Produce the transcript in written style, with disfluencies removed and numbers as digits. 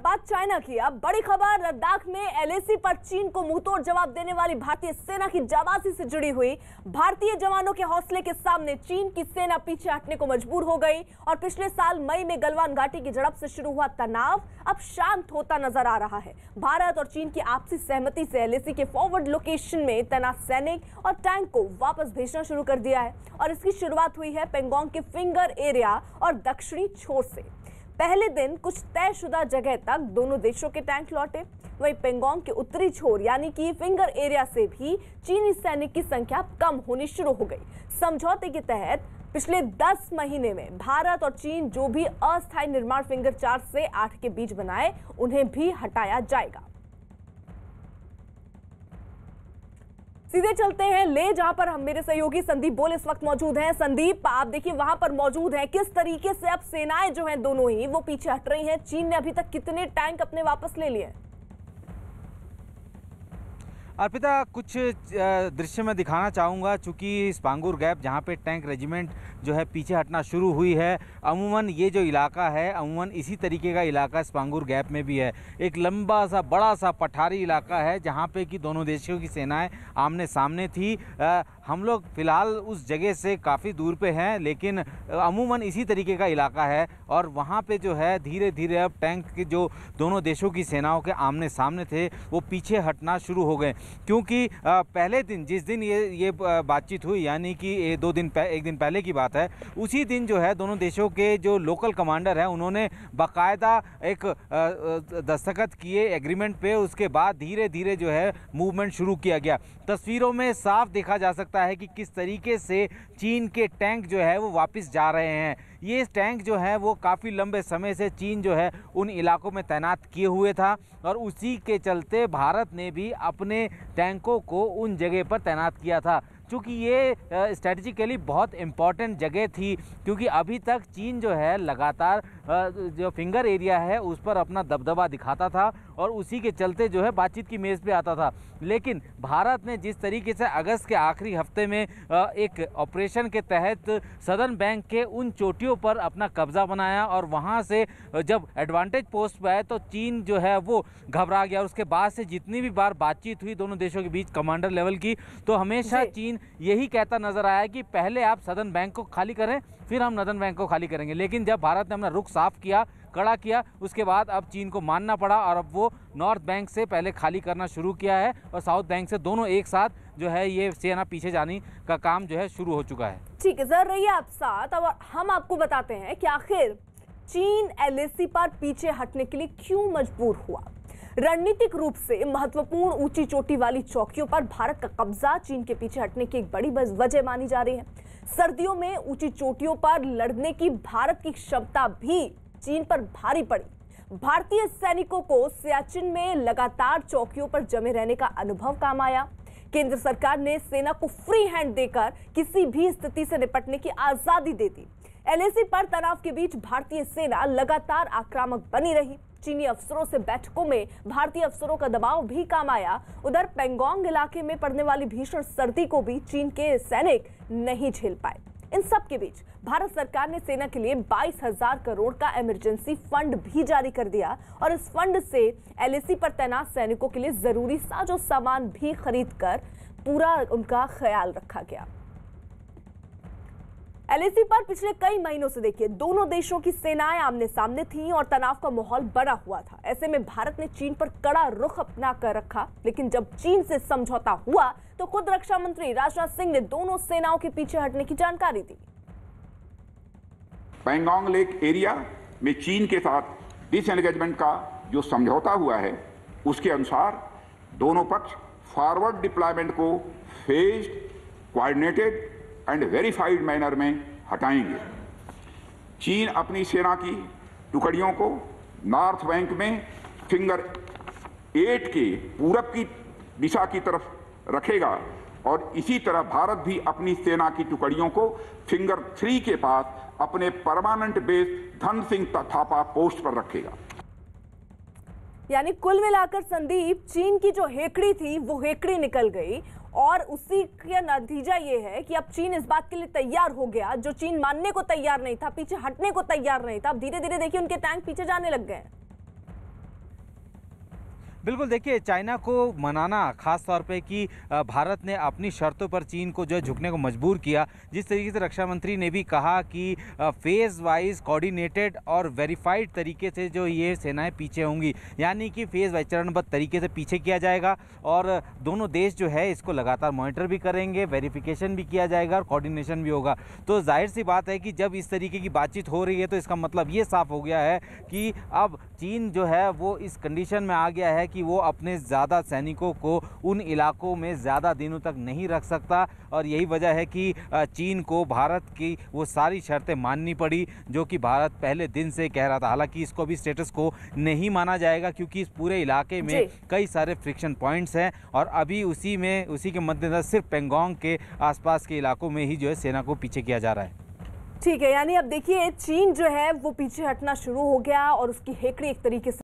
बात चाइना की। अब बड़ी खबर, लद्दाख में एलएसी पर चीन को मुंहतोड़ जवाब देने वाली भारतीय सेना की जाबाजी से जुड़ी हुई। भारतीय जवानों के हौसले के सामने चीन की सेना पीछे हटने को मजबूर हो गई और पिछले साल मई में गलवान घाटी की झड़प से शुरू हुआ तनाव अब शांत होता नजर आ रहा है। भारत और चीन की आपसी सहमति से एलएसी के फॉरवर्ड लोकेशन में तैनात सैनिक और टैंक को वापस भेजना शुरू कर दिया है और इसकी शुरुआत हुई है पेंगोंग के फिंगर एरिया और दक्षिणी छोर से। पहले दिन कुछ तयशुदा जगह तक दोनों देशों के टैंक लौटे। वहीं पेंगोंग के उत्तरी छोर यानी कि फिंगर एरिया से भी चीनी सैनिक की संख्या कम होनी शुरू हो गई। समझौते के तहत पिछले 10 महीने में भारत और चीन जो भी अस्थायी निर्माण फिंगर 4 से 8 के बीच बनाए उन्हें भी हटाया जाएगा। सीधे चलते हैं ले, जहां पर हम मेरे सहयोगी संदीप बोल इस वक्त मौजूद हैं। संदीप, आप देखिए वहां पर मौजूद हैं, किस तरीके से अब सेनाएं जो हैं दोनों ही वो पीछे हट रही हैं। चीन ने अभी तक कितने टैंक अपने वापस ले लिए? अर्पिता, कुछ दृश्य मैं दिखाना चाहूँगा। चूँकि स्पांगुर गैप जहाँ पे टैंक रेजिमेंट जो है पीछे हटना शुरू हुई है, अमूमन ये जो इलाका है अमूमन इसी तरीके का इलाका स्पांगुर गैप में भी है। एक लंबा सा बड़ा सा पठारी इलाका है जहाँ पे कि दोनों देशों की सेनाएं आमने सामने थी। हम लोग फ़िलहाल उस जगह से काफ़ी दूर पे हैं, लेकिन अमूमन इसी तरीके का इलाका है और वहाँ पे जो है धीरे धीरे अब टैंक के जो दोनों देशों की सेनाओं के आमने सामने थे वो पीछे हटना शुरू हो गए। क्योंकि पहले दिन जिस दिन ये बातचीत हुई, यानी कि एक दिन पहले की बात है, उसी दिन जो है दोनों देशों के जो लोकल कमांडर हैं उन्होंने बाकायदा एक दस्तखत किए एग्रीमेंट पे। उसके बाद धीरे धीरे जो है मूवमेंट शुरू किया गया। तस्वीरों में साफ देखा जा सकता है कि किस तरीके से चीन के टैंक जो है वो वापस जा रहे हैं। ये टैंक जो है वो काफ़ी लंबे समय से चीन जो है उन इलाकों में तैनात किए हुए था और उसी के चलते भारत ने भी अपने टैंकों को उन जगह पर तैनात किया था। चूँकि ये स्ट्रेटजिकली बहुत इम्पॉर्टेंट जगह थी, क्योंकि अभी तक चीन जो है लगातार जो फिंगर एरिया है उस पर अपना दबदबा दिखाता था और उसी के चलते जो है बातचीत की मेज़ पे आता था। लेकिन भारत ने जिस तरीके से अगस्त के आखिरी हफ्ते में एक ऑपरेशन के तहत सदर्न बैंक के उन चोटियों पर अपना कब्जा बनाया और वहाँ से जब एडवांटेज पोस्ट पे आए तो चीन जो है वो घबरा गया। और उसके बाद से जितनी भी बार बातचीत हुई दोनों देशों के बीच कमांडर लेवल की, तो हमेशा चीन यही कहता नजर आया कि पहले आप सदर्न बैंक को खाली करें फिर हम नॉर्दर्न बैंक को खाली करेंगे। लेकिन जब भारत ने अपना रुख साफ किया, कड़ा किया, उसके बाद अब चीन को मानना पड़ा और अब वो नॉर्थ बैंक से पहले खाली करना शुरू किया है और साउथ बैंक से दोनों एक साथ जो है ये सेना पीछे जाने का काम जो है शुरू हो चुका है। ठीक है, जर रही है आप साथ। अब हम आपको बताते हैं कि आखिर चीन एलएसी पर पीछे हटने के लिए क्यों मजबूर हुआ। रणनीतिक रूप से महत्वपूर्ण ऊंची चोटी वाली चौकियों पर भारत का कब्जा चीन के पीछे हटने की एक बड़ी वजह मानी जा रही है। सर्दियों में ऊंची चोटियों पर लड़ने की भारत की क्षमता भी चीन पर भारी पड़ी। भारतीय सैनिकों को सियाचिन में लगातार चौकियों पर जमे रहने का अनुभव काम आया। केंद्र सरकार ने सेना को फ्री हैंड देकर किसी भी स्थिति से निपटने की आजादी दे दी। एलएसी पर तनाव के बीच भारतीय सेना लगातार आक्रामक बनी रही। चीनी अफसरों से बैठकों में भारतीय अफसरों का दबाव भी काम आया। उधर पेंगोंग इलाके में पड़ने वाली भीषण सर्दी को भी चीन के सैनिक नहीं झेल पाए। इन सब के बीच भारत सरकार ने सेना के लिए 22,000 करोड़ का इमरजेंसी फंड भी जारी कर दिया और इस फंड से एलएसी पर तैनात सैनिकों के लिए जरूरी साजो सामान भी खरीद कर पूरा उनका ख्याल रखा गया। एलएसी पर पिछले कई महीनों से देखिए दोनों देशों की सेनाएं आमने सामने थीं और तनाव का माहौल बना हुआ था। ऐसे में भारत ने चीन पर कड़ा रुख अपना कर रखा, लेकिन जब चीन से समझौता हुआ तो खुद रक्षा मंत्री राजनाथ सिंह ने दोनों सेनाओं के पीछे हटने की जानकारी दी। पैंगोंग लेक एरिया में चीन के साथ डिसएंगेजमेंट का जो समझौता हुआ है उसके अनुसार दोनों पक्ष फॉरवर्ड डिप्लॉयमेंट को phased, coordinated and verified manner में हटाएंगे। चीन अपनी सेना की टुकड़ियों को नॉर्थ बैंक में फिंगर 8 के पूरब की दिशा की तरफ रखेगा और इसी तरह भारत भी अपनी सेना की टुकड़ियों को फिंगर 3 के पास अपने permanent base Dhan Singh Thapa post पर रखेगा। यानी कुल मिलाकर संदीप, चीन की जो हेकड़ी थी वो हेकड़ी निकल गई और उसी का नतीजा ये है कि अब चीन इस बात के लिए तैयार हो गया जो चीन मानने को तैयार नहीं था, पीछे हटने को तैयार नहीं था। अब धीरे धीरे देखिए उनके टैंक पीछे जाने लग गए हैं। बिल्कुल, देखिए चाइना को मनाना खास तौर पे कि भारत ने अपनी शर्तों पर चीन को जो है झुकने को मजबूर किया। जिस तरीके से रक्षा मंत्री ने भी कहा कि फेज़ वाइज कोऑर्डिनेटेड और वेरीफाइड तरीके से जो ये सेनाएं पीछे होंगी, यानी कि फेज़ वाइज चरणबद्ध तरीके से पीछे किया जाएगा और दोनों देश जो है इसको लगातार मॉनिटर भी करेंगे, वेरिफिकेशन भी किया जाएगा और कोऑर्डिनेशन भी होगा। तो जाहिर सी बात है कि जब इस तरीके की बातचीत हो रही है तो इसका मतलब ये साफ हो गया है कि अब चीन जो है वो इस कंडीशन में आ गया है कि वो अपने ज़्यादा सैनिकों को उन इलाकों में ज़्यादा दिनों तक नहीं रख सकता और यही वजह है कि चीन को भारत की वो सारी शर्तें माननी पड़ी जो कि भारत पहले दिन से कह रहा था। हालांकि इसको अभी स्टेटस को नहीं माना जाएगा क्योंकि इस पूरे इलाके में कई सारे फ्रिक्शन पॉइंट्स हैं और अभी उसी के मद्देनजर सिर्फ पेंगोंग के आसपास के इलाकों में ही जो है सेना को पीछे किया जा रहा है। ठीक है, यानी अब देखिए चीन जो है वो पीछे हटना शुरू हो गया और उसकी हेकड़ी एक तरीके से